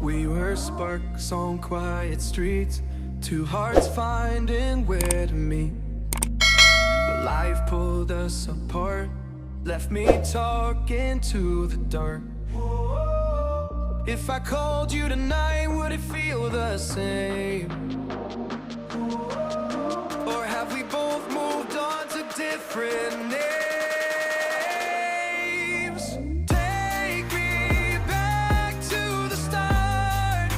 We were sparks on quiet streets, two hearts finding where to meet. But life pulled us apart, left me talking to the dark. If I called you tonight, would it feel the same? Or have we both moved on to different names? Take me back to the start,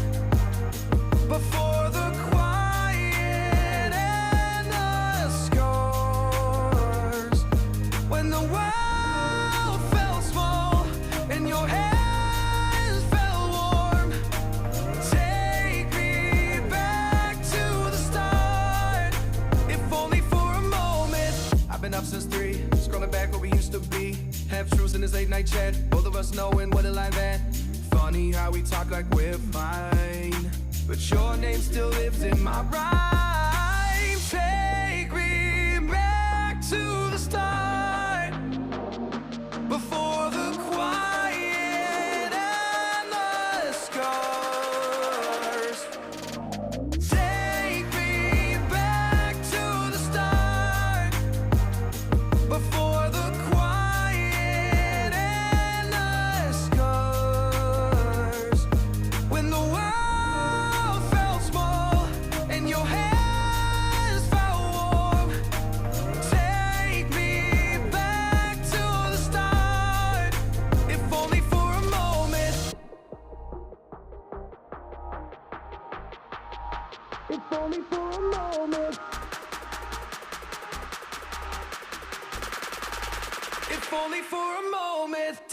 before the quiet and the scars. When the world felt small and your hands felt warm. Take me back to the start, if only for a moment. I've been up since 3, scrolling back where we used to be. Half truths in this late night chat, both of us knowing what a lie that. Funny how we talk like we're fine, but your name still lives in my rhyme. Take me back to the start, before the quiet and the scars. Take me back to the start, before the quiet and the scars. When the world felt small and your hands felt warm. Take me back to the start, if only for a moment. If only for a moment. if only for a moment.